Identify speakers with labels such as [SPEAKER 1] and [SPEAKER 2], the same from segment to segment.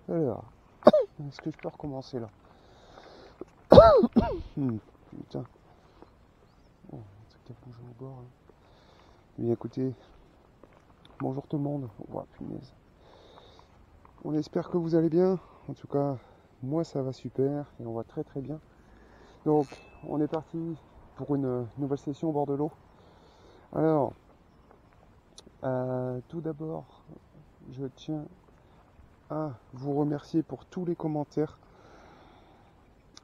[SPEAKER 1] Alors, est-ce que je peux recommencer là? Putain. Oh, un truc qui a plongé au bord. Bien écoutez, bonjour tout le monde. Oh, punaise. On espère que vous allez bien. En tout cas, moi ça va super et on va très très bien. Donc, on est parti pour une nouvelle session au bord de l'eau. Alors, tout d'abord, je tiens à vous remercier pour tous les commentaires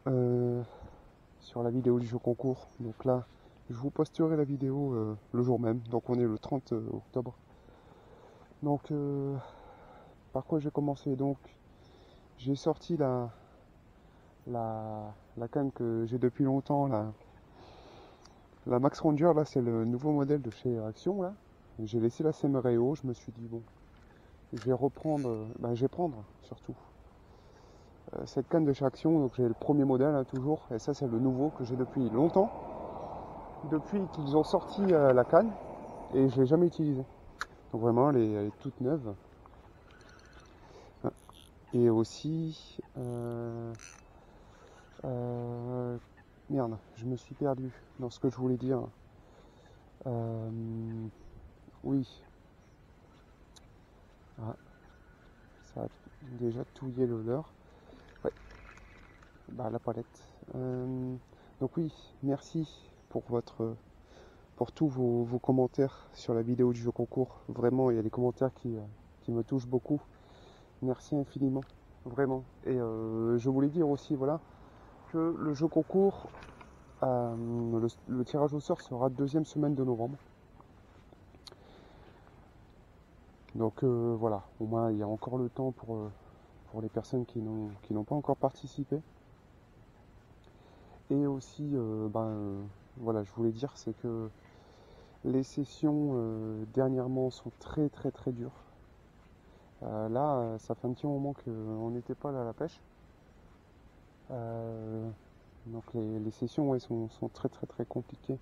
[SPEAKER 1] sur la vidéo du jeu concours. Donc là, je vous posterai la vidéo le jour même. Donc on est le 30 octobre. Donc par quoi j'ai commencé? Donc j'ai sorti la canne que j'ai depuis longtemps, la Max Ranger. Là c'est le nouveau modèle de chez Action là. J'ai laissé la Semereo. Je me suis dit bon, je vais reprendre, je vais prendre surtout cette canne de chez Action. Donc j'ai le premier modèle hein, toujours, et ça c'est le nouveau que j'ai depuis longtemps, depuis qu'ils ont sorti la canne, et je l'ai jamais utilisée. Donc vraiment elle est toute neuve. Et aussi merde, je me suis perdu dans ce que je voulais dire. Oui, ah, ça a déjà touillé le leurre. Ouais, bah la palette. Donc oui, merci pour tous vos commentaires sur la vidéo du jeu concours. Vraiment, il y a des commentaires qui me touchent beaucoup. Merci infiniment, vraiment. Et je voulais dire aussi, voilà, que le jeu concours, le tirage au sort sera deuxième semaine de novembre. Donc voilà, au moins il y a encore le temps pour les personnes qui n'ont pas encore participé. Et aussi, voilà, je voulais dire, c'est que les sessions dernièrement sont très très très dures. Là, ça fait un petit moment qu'on n'était pas là à la pêche. Donc les sessions ouais, sont très très très compliquées.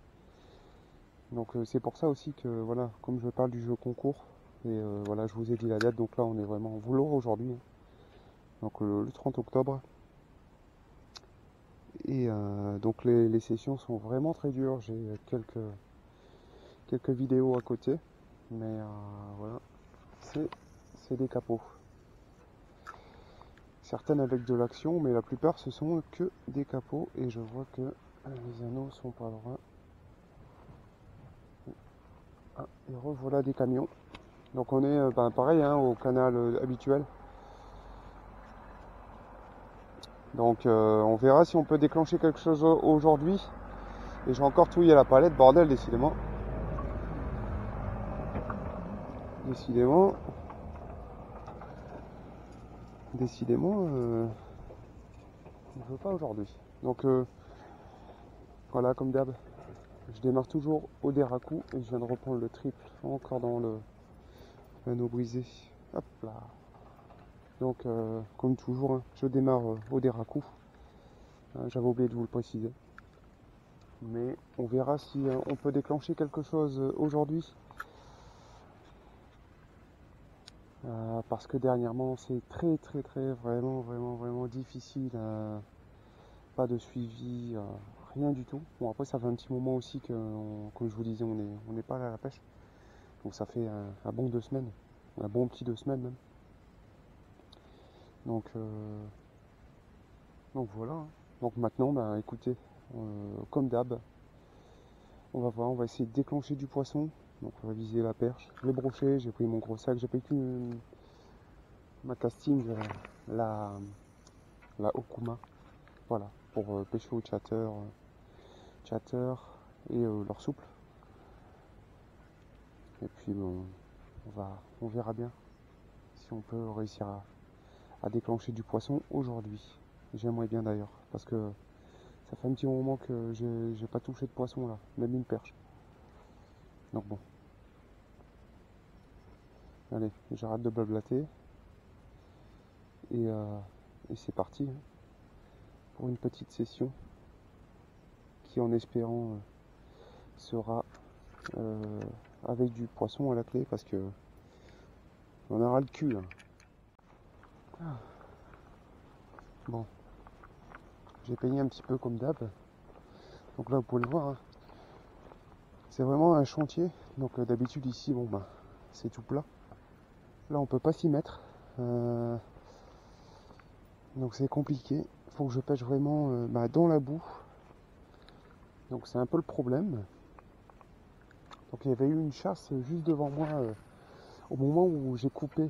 [SPEAKER 1] Donc c'est pour ça aussi que voilà, comme je parle du jeu concours, et voilà, je vous ai dit la date, donc là on est vraiment, vous l'aurez aujourd'hui, hein. Donc le 30 octobre. Et donc les sessions sont vraiment très dures. J'ai quelques vidéos à côté, mais voilà, c'est des capots. Certaines avec de l'action, mais la plupart ce sont que des capots. Et je vois que les anneaux sont pas loin. Ah, et revoilà des camions. Donc on est pareil hein, au canal habituel. Donc on verra si on peut déclencher quelque chose aujourd'hui. Et j'ai encore touillé la palette, bordel, décidément. Décidément, je veux pas aujourd'hui. Donc voilà, comme d'hab, je démarre toujours au déracoup et je viens de reprendre le triple encore dans l'anneau brisé. Hop là. Donc comme toujours, hein, je démarre au déracoup. J'avais oublié de vous le préciser. Mais on verra si on peut déclencher quelque chose aujourd'hui. Parce que dernièrement c'est très très très vraiment difficile. Pas de suivi, rien du tout. Bon après ça fait un petit moment aussi que, comme je vous disais, on n'est pas là à la pêche. Donc ça fait un bon 2 semaines. Un bon petit 2 semaines même. Donc voilà. Hein. Donc maintenant, écoutez, comme d'hab, on va voir, on va essayer de déclencher du poisson. Donc on va viser la perche. Je l'ai broché, j'ai pris mon gros sac, j'ai pris ma casting, la Okuma. Voilà, pour pêcher au chatter et leur souple. Et puis bon, on verra bien si on peut réussir à déclencher du poisson aujourd'hui. J'aimerais bien d'ailleurs, parce que ça fait un petit moment que j'ai pas touché de poisson là, même une perche. Donc bon. Allez, j'arrête de blablater. Et c'est parti hein, pour une petite session qui en espérant sera avec du poisson à la clé parce que on aura le cul là. Bon, j'ai payé un petit peu comme d'hab. Donc là vous pouvez le voir, hein. C'est vraiment un chantier. Donc d'habitude ici, bon bah c'est tout plat. Là on peut pas s'y mettre. Donc c'est compliqué. Faut que je pêche vraiment dans la boue. Donc c'est un peu le problème. Donc il y avait eu une chasse juste devant moi au moment où j'ai coupé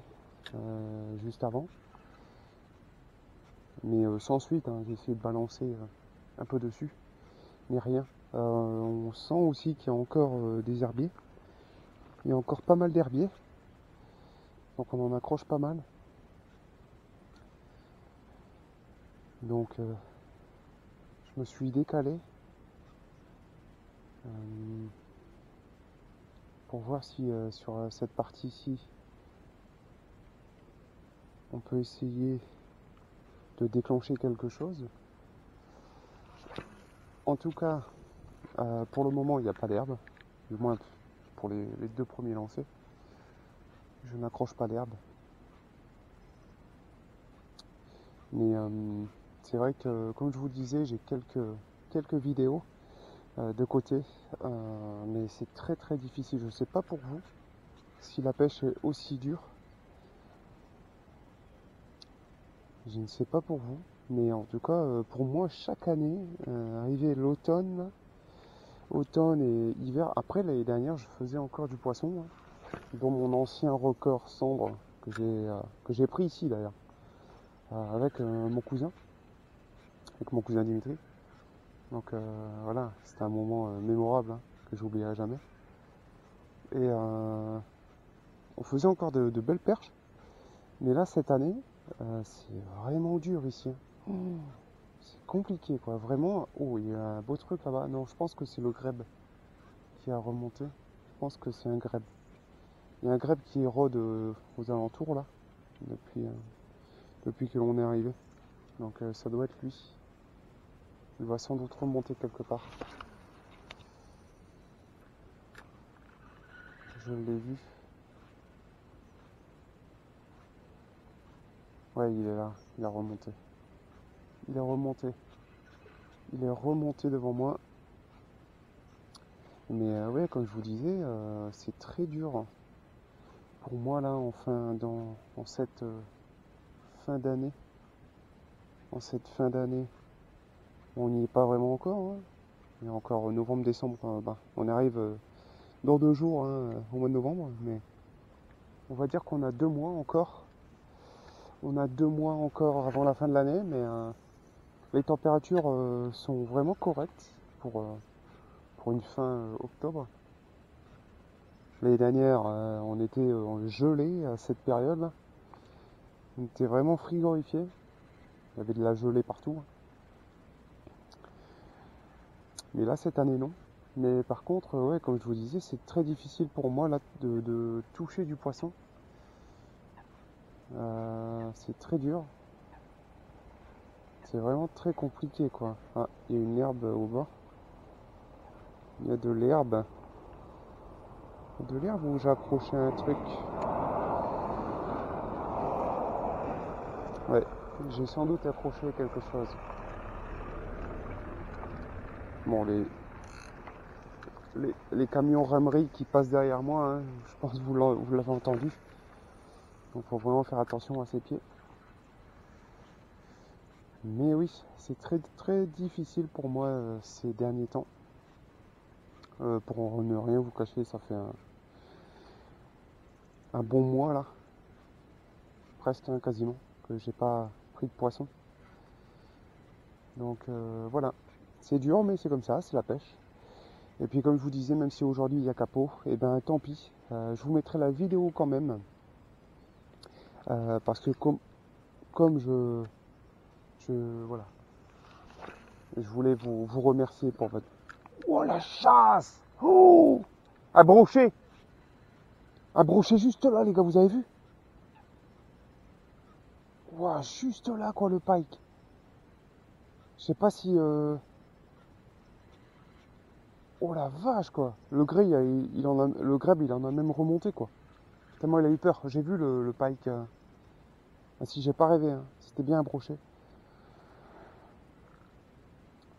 [SPEAKER 1] juste avant. Mais sans suite, hein, j'ai essayé de balancer un peu dessus, mais rien. On sent aussi qu'il y a encore des herbiers. Il y a encore pas mal d'herbiers. Donc on en accroche pas mal. Donc je me suis décalé pour voir si sur cette partie-ci on peut essayer de déclencher quelque chose. En tout cas, pour le moment il n'y a pas d'herbe, du moins pour les 2 premiers lancers. Je n'accroche pas d'herbe. Mais c'est vrai que, comme je vous le disais, j'ai quelques vidéos de côté, mais c'est très très difficile. Je ne sais pas pour vous si la pêche est aussi dure. Je ne sais pas pour vous, mais en tout cas pour moi chaque année, arrivé l'automne, automne et hiver. Après l'année dernière, je faisais encore du poisson, hein, dont mon ancien record cendre que j'ai pris ici d'ailleurs, avec mon cousin Dimitri. Donc voilà, c'était un moment mémorable, hein, que j'oublierai jamais. Et on faisait encore de belles perches. Mais là, cette année, c'est vraiment dur ici, hein. C'est compliqué, quoi. Vraiment. Oh, il y a un beau truc là-bas. Non, je pense que c'est le grèbe qui a remonté. Je pense que c'est un grèbe. Il y a un grèbe qui rôde aux alentours, là, depuis que l'on est arrivé. Donc ça doit être lui. Il va sans doute remonter quelque part. Je l'ai vu. Ouais, il est là. Il a remonté. Il est remonté. Il est remonté devant moi. Mais ouais, comme je vous disais, c'est très dur pour moi là, en cette fin d'année. En cette fin d'année, on n'y est pas vraiment encore, hein. Il y a encore novembre, décembre. On arrive dans 2 jours, hein, au mois de novembre, mais on va dire qu'on a 2 mois encore. On a 2 mois encore avant la fin de l'année, mais les températures sont vraiment correctes pour une fin octobre. L'année dernière, on était gelé à cette période-là. On était vraiment frigorifiés. Il y avait de la gelée partout, hein. Mais là, cette année, non. Mais par contre, ouais, comme je vous disais, c'est très difficile pour moi là de toucher du poisson. C'est très dur. C'est vraiment très compliqué, quoi. Ah, il y a une herbe au bord. Il y a de l'herbe. De l'herbe où j'ai accroché un truc. Ouais, j'ai sans doute accroché quelque chose. Bon, les camions rameries qui passent derrière moi, hein, je pense que vous l'avez entendu. Donc il faut vraiment faire attention à ses pieds. Mais oui, c'est très très difficile pour moi ces derniers temps. Pour ne rien vous cacher, ça fait un bon mois là, presque, hein, quasiment, que j'ai pas pris de poisson. Donc voilà, c'est dur mais c'est comme ça, c'est la pêche. Et puis comme je vous disais, même si aujourd'hui il y a capot, et ben tant pis, je vous mettrai la vidéo quand même. Parce que comme voilà, je voulais vous remercier pour votre... Oh la chasse! Oh, un brochet! Un brochet juste là les gars, vous avez vu? Ouah, juste là quoi, le pike. Je sais pas si... Oh la vache quoi. Le grès, le grab il en a même remonté quoi. Tellement il a eu peur. J'ai vu le pike. Ah si j'ai pas rêvé, hein. C'était bien broché.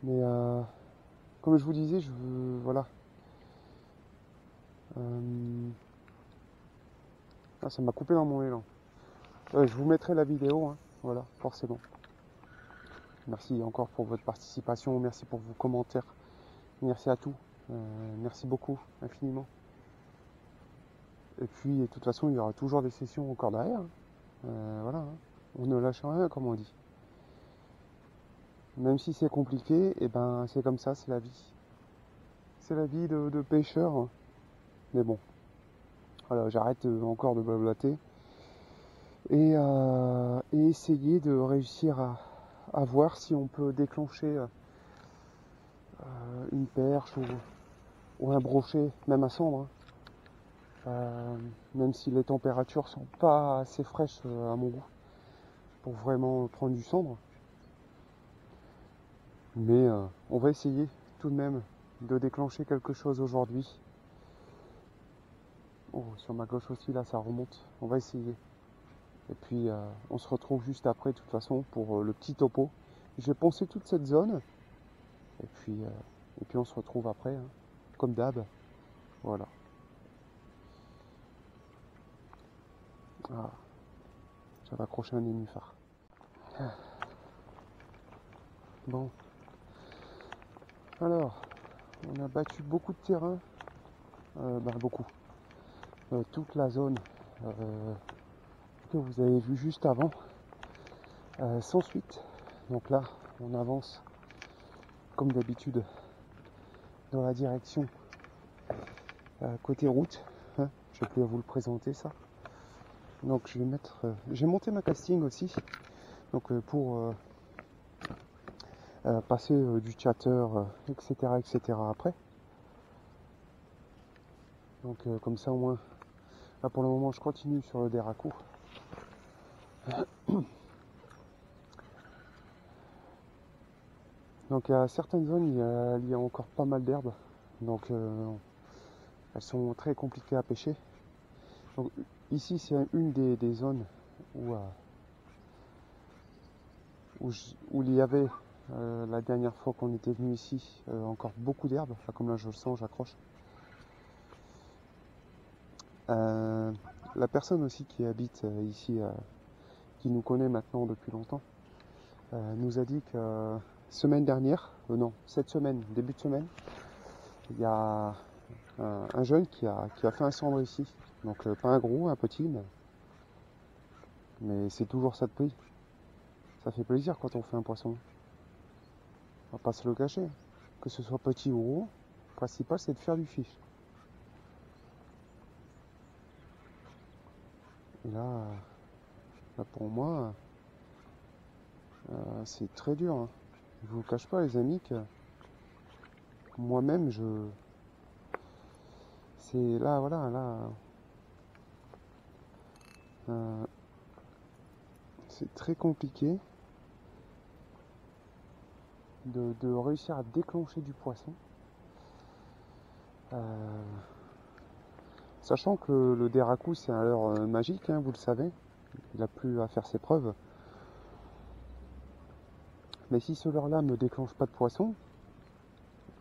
[SPEAKER 1] Mais comme je vous disais, voilà. Ah, ça m'a coupé dans mon élan. Je vous mettrai la vidéo, hein. Voilà, forcément. Merci encore pour votre participation, merci pour vos commentaires, merci à tous. Merci beaucoup, infiniment. Et puis, de toute façon, il y aura toujours des sessions encore derrière, hein. Voilà, hein. On ne lâche rien, comme on dit. Même si c'est compliqué, et ben c'est comme ça, c'est la vie. C'est la vie de pêcheur, hein. Mais bon, voilà, j'arrête encore de blablater. Et essayer de réussir à voir si on peut déclencher une perche ou un brochet, même à cendre, hein. Même si les températures sont pas assez fraîches à mon goût pour vraiment prendre du cendre. Mais on va essayer tout de même de déclencher quelque chose aujourd'hui. Oh, sur ma gauche aussi, là, ça remonte. On va essayer. Et puis, on se retrouve juste après, de toute façon, pour le petit topo. Je vais poncer toute cette zone. Et puis on se retrouve après, hein, comme d'hab. Voilà. Ah, j'avais accroché un nénuphar. Bon. Alors, on a battu beaucoup de terrain. Beaucoup. Toute la zone que vous avez vue juste avant. Sans suite. Donc là, on avance comme d'habitude dans la direction côté route. Hein, je vais vous le présenter ça. Donc je vais mettre. J'ai monté ma casting aussi. Donc pour passer du chatter, etc. après. Donc comme ça au moins. Là pour le moment je continue sur le Deraku. Donc à certaines zones il y a encore pas mal d'herbes. Donc elles sont très compliquées à pêcher. Donc ici c'est une des zones où il y avait la dernière fois qu'on était venu ici encore beaucoup d'herbes. Enfin, comme là je le sens, j'accroche. La personne aussi qui habite ici, qui nous connaît maintenant depuis longtemps, nous a dit que semaine dernière, non, cette semaine, début de semaine, il y a un jeune qui a fait un cendre ici. Donc pas un gros, un petit, mais c'est toujours ça de prix. Ça fait plaisir quand on fait un poisson. On va pas se le cacher. Que ce soit petit ou gros, le principal c'est de faire du fiche. Et là pour moi, c'est très dur, hein. Je vous cache pas les amis que moi-même c'est là voilà là c'est très compliqué de réussir à déclencher du poisson, sachant que le Deraku c'est un leurre magique, hein, vous le savez, il a plus à faire ses preuves. Mais si ce leurre là me déclenche pas de poisson,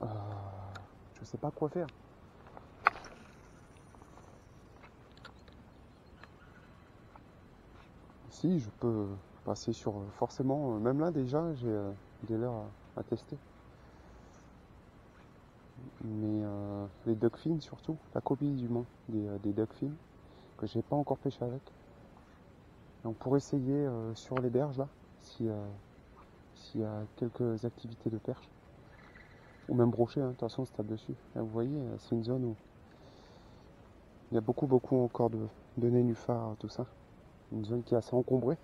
[SPEAKER 1] je sais pas quoi faire. Si je peux passer sur forcément, même là déjà j'ai des leurres à tester. Mais les duckfins surtout, la copie du moins des duckfins que j'ai pas encore pêché avec. Donc pour essayer sur les berges là, s'il y a quelques activités de perche, ou même brochet, hein, de toute façon on se tape dessus. Là, vous voyez, c'est une zone où il y a beaucoup encore de nénuphars, tout ça. Une zone qui est assez encombrée.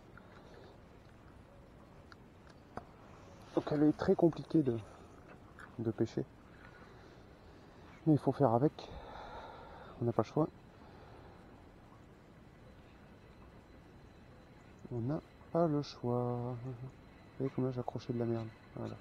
[SPEAKER 1] Donc elle est très compliquée de pêcher. Mais il faut faire avec. On n'a pas le choix. On n'a pas le choix. Vous voyez comme là j'ai accroché de la merde. Voilà.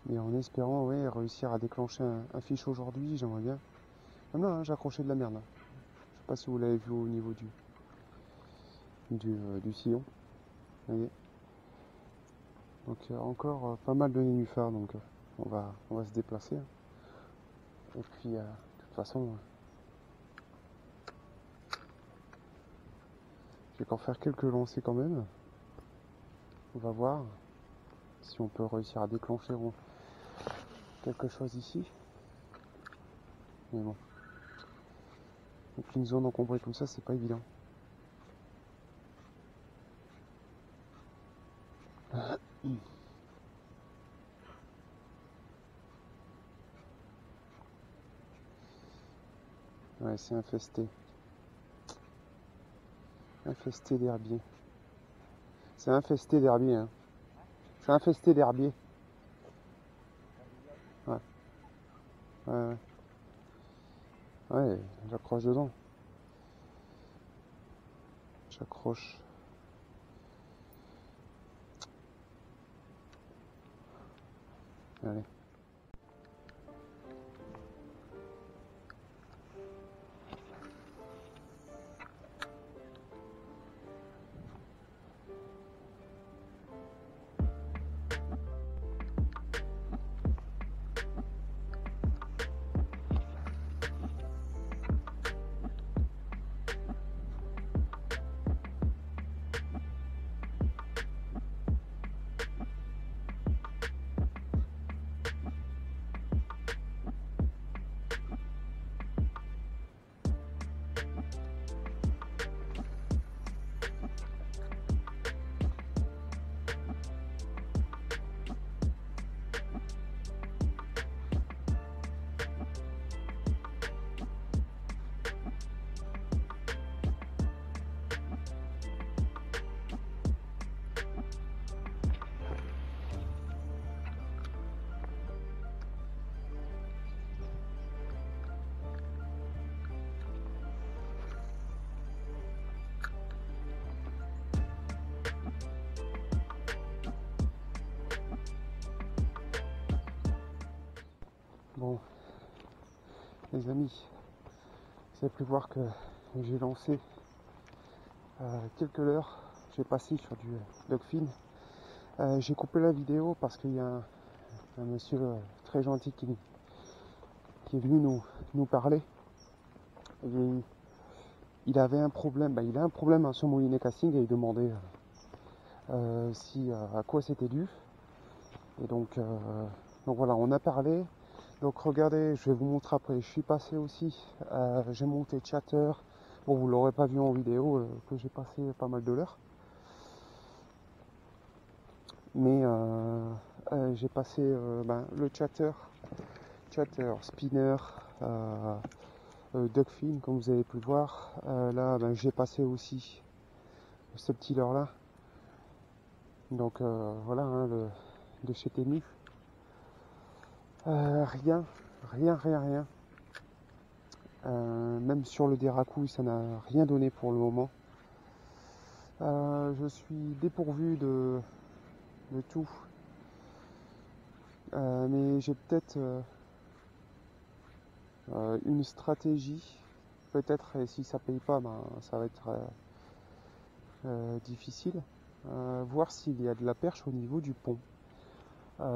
[SPEAKER 1] Mais en espérant ouais, réussir à déclencher un fiche aujourd'hui, j'aimerais bien. Ah non, hein, j'ai accroché de la merde là. Je sais pas si vous l'avez vu au niveau du sillon. Vous voyez. Donc encore pas mal de nénuphars, donc on va se déplacer. Hein. Et puis de toute façon, je vais encore faire quelques lancers quand même. On va voir si on peut réussir à déclencher quelque chose ici. Mais bon. Donc une zone encombrée comme ça, c'est pas évident. Ouais, c'est infesté. Infesté d'herbiers. C'est infesté d'herbiers. Hein. C'est infesté d'herbiers. Ouais. Ouais, ouais, j'accroche dedans. J'accroche. Allez. Bon, les amis, vous avez pu voir que j'ai lancé quelques leurres. J'ai passé sur du dogfin. J'ai coupé la vidéo parce qu'il y a un monsieur très gentil qui est venu nous parler. Et il avait un problème, il a un problème à son moulinet casting et il demandait à quoi c'était dû. Et donc voilà, on a parlé. Donc regardez, je vais vous montrer après. Je suis passé aussi, j'ai monté Chatter. Bon, vous l'aurez pas vu en vidéo que j'ai passé pas mal de l'heure. Mais j'ai passé le Chatter, Spinner, Duckfin, comme vous avez pu le voir. Là, j'ai passé aussi ce petit leurre là. Donc voilà, hein, de chez Temu. Rien. Même sur le Deraku, ça n'a rien donné pour le moment. Je suis dépourvu de tout. Mais j'ai peut-être une stratégie. Peut-être, et si ça paye pas, ça va être difficile. Voir s'il y a de la perche au niveau du pont.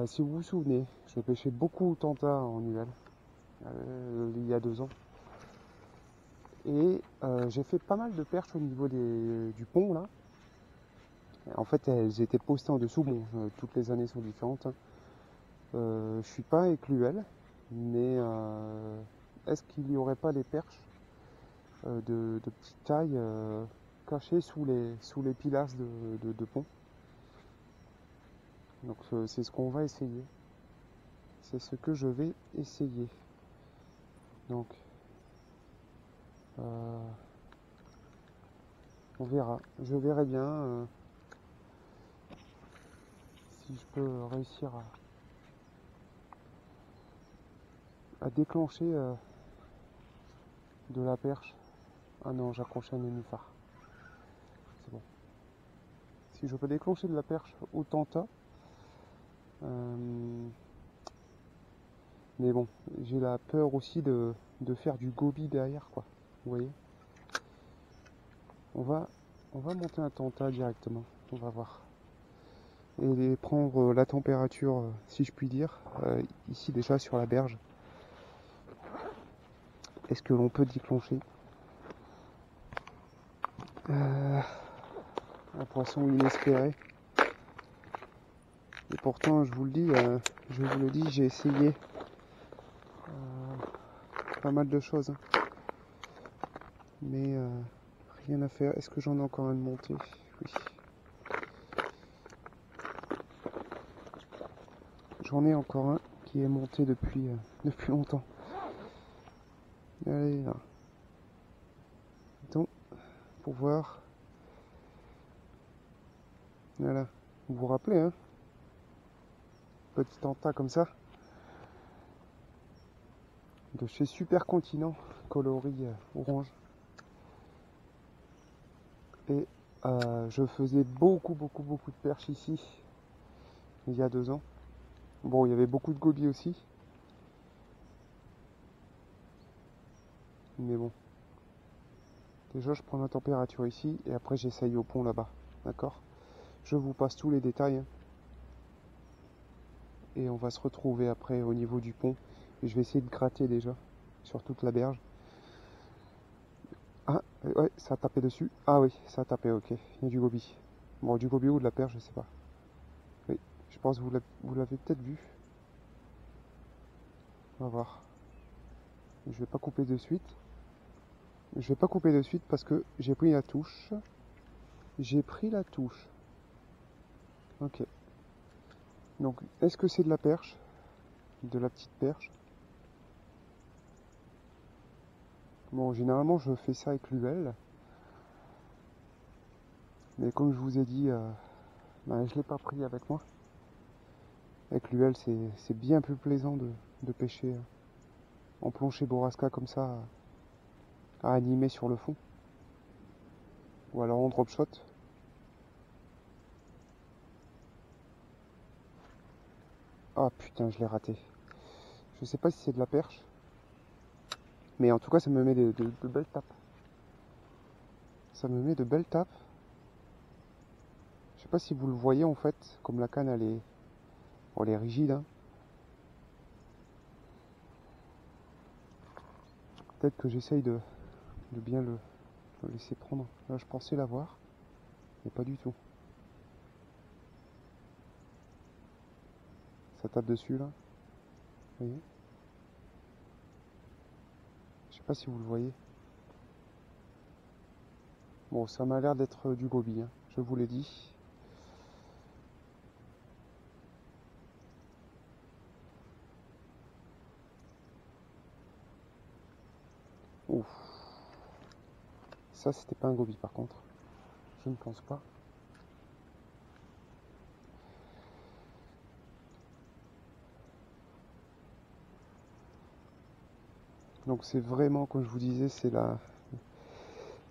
[SPEAKER 1] Si vous vous souvenez, je pêchais beaucoup Tanta en UL il y a 2 ans. Et j'ai fait pas mal de perches au niveau du pont là. En fait, elles étaient postées en dessous. Bon, toutes les années sont différentes. Hein. Je suis pas avec l'UL, mais est-ce qu'il n'y aurait pas des perches de petite taille cachées sous les pilasses de pont? Donc c'est ce qu'on va essayer. C'est ce que je vais essayer. Donc on verra. Je verrai bien si je peux réussir à déclencher de la perche. Ah non, j'accroche un nénuphar. C'est bon. Si je peux déclencher de la perche au Tanta, Mais bon, j'ai la peur aussi de faire du gobi derrière, quoi. Vous voyez? On va monter un tenta directement. On va voir. Et prendre la température, si je puis dire, ici déjà sur la berge. Est-ce que l'on peut déclencher un poisson inespéré? Et pourtant, je vous le dis, j'ai essayé pas mal de choses. Mais rien à faire. Est-ce que j'en ai encore un de monté? Oui. J'en ai encore un qui est monté depuis longtemps. Allez, là. Donc, pour voir. Voilà. Vous vous rappelez, hein? Petit tenta comme ça. De chez Super Continent, coloris orange. Et je faisais beaucoup de perches ici, il y a 2 ans. Bon, il y avait beaucoup de gobies aussi. Mais bon. Déjà, je prends la température ici et après j'essaye au pont là-bas. D'accord? Je vous passe tous les détails. Hein. Et on va se retrouver après au niveau du pont. Et je vais essayer de gratter déjà sur toute la berge. Ah, ouais, ça a tapé dessus. Ah oui, ça a tapé, ok. Il y a du gobi. Bon, du gobi ou de la perche, je sais pas. Oui, je pense que vous l'avez peut-être vu. On va voir. Je vais pas couper de suite. Je vais pas couper de suite parce que j'ai pris la touche. J'ai pris la touche. Ok. Donc, est-ce que c'est de la perche? De la petite perche? Bon, généralement, je fais ça avec l'UL. Mais comme je vous ai dit, je ne l'ai pas pris avec moi. Avec l'UL, c'est bien plus plaisant de pêcher en plancher borrasca comme ça, à animer sur le fond. Ou alors en drop shot. Ah putain, je l'ai raté. Je sais pas si c'est de la perche. Mais en tout cas, ça me met de belles tapes. Ça me met de belles tapes. Je sais pas si vous le voyez en fait, comme la canne elle est rigide. Hein. Peut-être que j'essaye de bien le laisser prendre. Là, je pensais l'avoir, mais pas du tout. Ça tape dessus là. Vous voyez? Je sais pas si vous le voyez. Bon, ça m'a l'air d'être du gobi, hein, je vous l'ai dit. Ouf. Ça, c'était pas un gobi par contre. Je ne pense pas. Donc c'est vraiment, comme je vous disais, c'est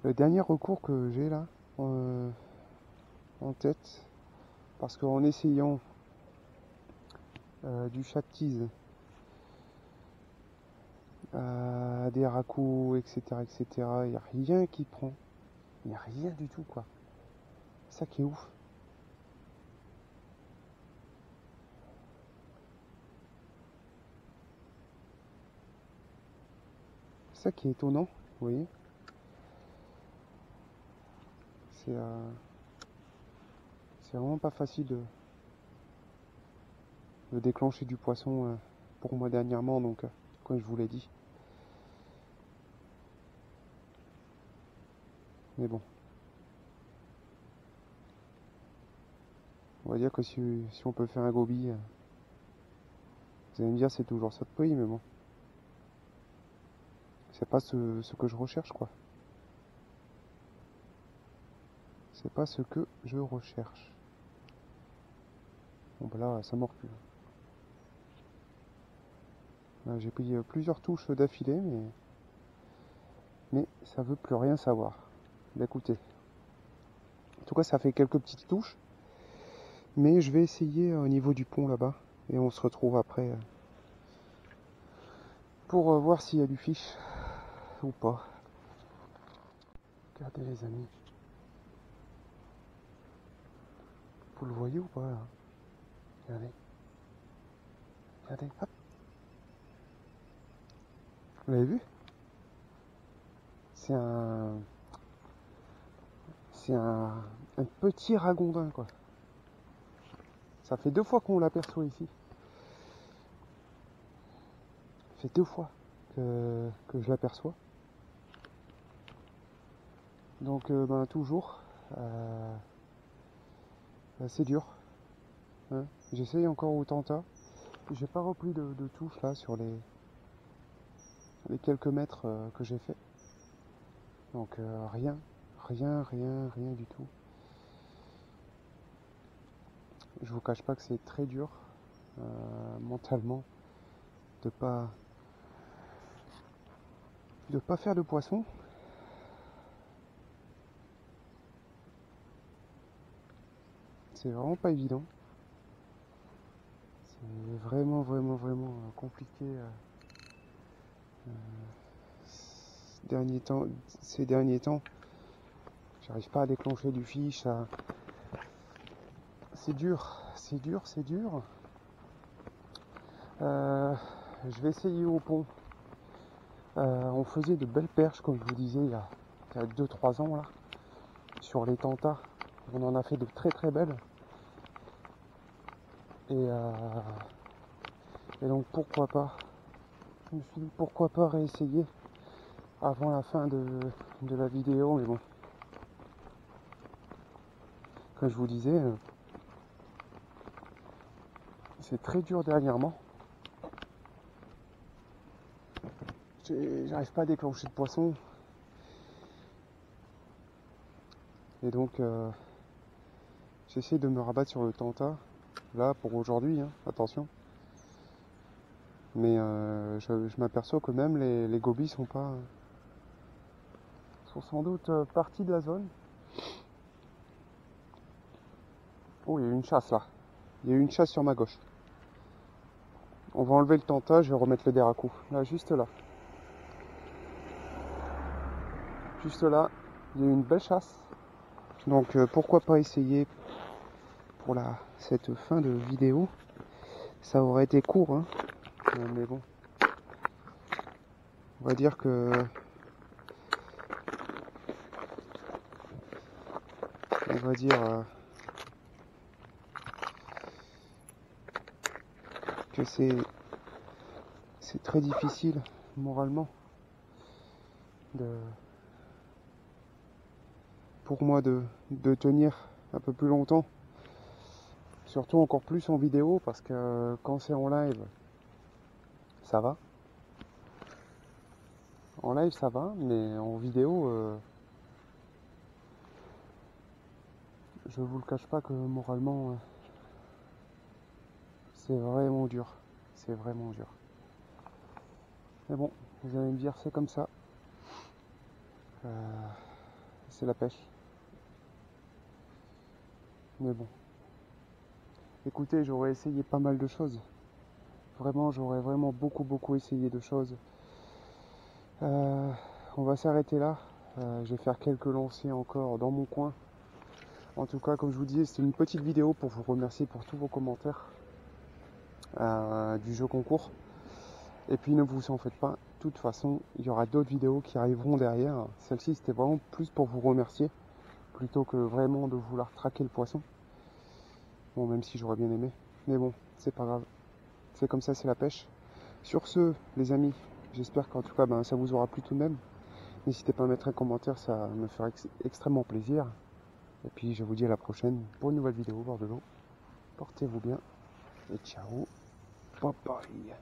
[SPEAKER 1] le dernier recours que j'ai là en tête. Parce qu'en essayant du chat tease, des racous, etc., il n'y a rien qui prend. Il n'y a rien du tout, quoi. C'est ça qui est ouf. C'est ça qui est étonnant, vous voyez. C'est vraiment pas facile de déclencher du poisson pour moi dernièrement, donc comme je vous l'ai dit. Mais bon. On va dire que si on peut faire un gobi, vous allez me dire c'est toujours ça de prix, mais bon. C'est pas ce que je recherche, quoi. C'est pas ce que je recherche. Bon bah là, ça mord plus. J'ai pris plusieurs touches d'affilée, mais ça veut plus rien savoir. Bah, écoutez. En tout cas, ça fait quelques petites touches. Mais je vais essayer au niveau du pont là-bas. Et on se retrouve après pour voir s'il y a du fish ou pas. Regardez les amis. Vous le voyez ou pas là? Regardez. Regardez, hop. Vous l'avez vu? C'est un petit ragondin quoi. Ça fait 2 fois qu'on l'aperçoit ici. Ça fait 2 fois que je l'aperçois. Donc toujours, c'est dur. Hein. J'essaye encore au tenta. J'ai pas repris de touche là sur les quelques mètres que j'ai fait. Donc rien du tout. Je vous cache pas que c'est très dur mentalement de pas faire de poisson. C'est vraiment pas évident. C'est vraiment compliqué ces derniers temps. J'arrive pas à déclencher du fish. C'est dur. Je vais essayer au pont. On faisait de belles perches, comme je vous disais, il y a 2-3 ans là, sur les tentas. On en a fait de très belles. Et donc pourquoi pas. Je me suis dit pourquoi pas réessayer avant la fin de la vidéo, mais bon. Comme je vous disais, c'est très dur dernièrement. J'arrive pas à déclencher de poisson. Et donc j'essaie de me rabattre sur le tenta. Là pour aujourd'hui, hein, attention. Mais je m'aperçois que même les gobies sont sans doute partie de la zone. Oh, il y a eu une chasse là. Il y a eu une chasse sur ma gauche. On va enlever le tenta, je vais remettre le déracou. Là, juste là. Juste là, il y a eu une belle chasse. Donc pourquoi pas essayer pour cette fin de vidéo. Ça aurait été court, hein. Mais bon. On va dire que que c'est très difficile moralement pour moi de tenir un peu plus longtemps, surtout encore plus en vidéo, parce que quand c'est en live ça va, mais en vidéo je vous le cache pas que moralement c'est vraiment dur. Mais bon, vous allez me dire, c'est comme ça. C'est la pêche. Mais bon. Écoutez, j'aurais essayé pas mal de choses. Vraiment, j'aurais vraiment beaucoup essayé de choses. On va s'arrêter là. Je vais faire quelques lancers encore dans mon coin. En tout cas, comme je vous disais, c'était une petite vidéo pour vous remercier pour tous vos commentaires du jeu concours. Et puis ne vous en faites pas, de toute façon il y aura d'autres vidéos qui arriveront derrière. Celle-ci c'était vraiment plus pour vous remercier plutôt que vraiment de vouloir traquer le poisson. Bon, même si j'aurais bien aimé, mais bon, c'est pas grave, c'est comme ça, c'est la pêche. Sur ce les amis, j'espère qu'en tout cas ça vous aura plu tout de même. N'hésitez pas à mettre un commentaire, ça me ferait extrêmement plaisir. Et puis je vous dis à la prochaine pour une nouvelle vidéo au bord de l'eau. Portez-vous bien et ciao, bye bye.